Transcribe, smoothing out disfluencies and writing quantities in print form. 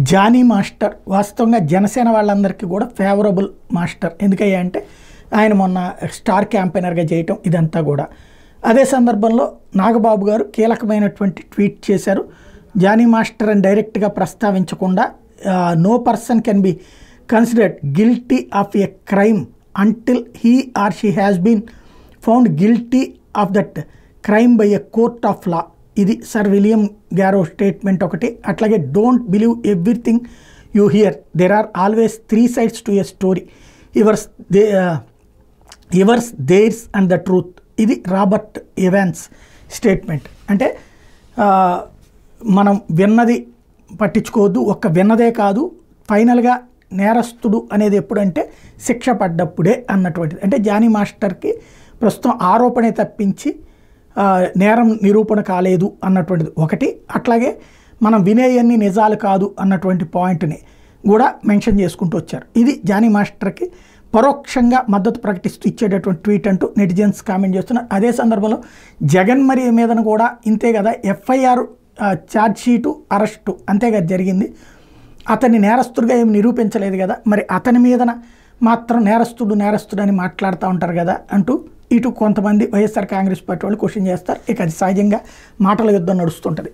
Johnny master వాస్తవంగా జనసేన వాళ్ళందరికీ కూడా ఫేవరబుల్ మాస్టర్. ఎందుకయ్యా అంటే ఆయన మొన్న స్టార్ క్యాంపెయినర్గా చేయటం ఇదంతా కూడా. అదే సందర్భంలో నాగబాబు గారు కీలకమైనటువంటి ట్వీట్ చేశారు. జానీ మాస్టర్ అని డైరెక్ట్గా ప్రస్తావించకుండా no person can be considered guilty of a crime until he or she has been found guilty of that crime by a court of law. ఇది సర్ విలియం గ్యారో స్టేట్మెంట్ ఒకటి. అట్లాగే don't believe everything you hear, there are always 3 sides to a story, yours theirs and the truth. ఇది Robert Evans statement. అంటే మనం విన్నది పట్టించుకోవద్దు, ఒక్క విన్నదే కాదు, ఫైనల్గా నేరస్తుడు అనేది ఎప్పుడంటే శిక్ష పడ్డప్పుడే అన్నటువంటిది. అంటే జానీ మాస్టర్కి ప్రస్తుతం ఆరోపణే తప్పించి నేరం నిరూపణ కాలేదు అన్నటువంటిది ఒకటి. అట్లాగే మనం వినేయన్ని నిజాలు కాదు అన్నటువంటి పాయింట్ని కూడా మెన్షన్ చేసుకుంటూ వచ్చారు. ఇది జానీ మాస్టర్కి పరోక్షంగా మద్దతు ప్రకటిస్తూ ఇచ్చేటటువంటి ట్వీట్ అంటూ నెటిజన్స్ కామెంట్ చేస్తున్నారు. అదే సందర్భంలో జగన్ మరి మీదన కూడా ఇంతే కదా, ఎఫ్ఐఆర్ ఛార్జ్షీటు అరెస్టు అంతే కదా జరిగింది. అతన్ని నేరస్తుడిగా ఏమి నిరూపించలేదు కదా, మరి అతని మీదన మాత్రం నేరస్తుడు అని మాట్లాడుతూ ఉంటారు కదా అంటూ ఇటు కొంతమంది వైఎస్ఆర్ కాంగ్రెస్ పార్టీ వాళ్ళు క్వశ్చన్ చేస్తారు. ఇక అది సహజంగా మాటల యుద్ధం నడుస్తుంటుంది.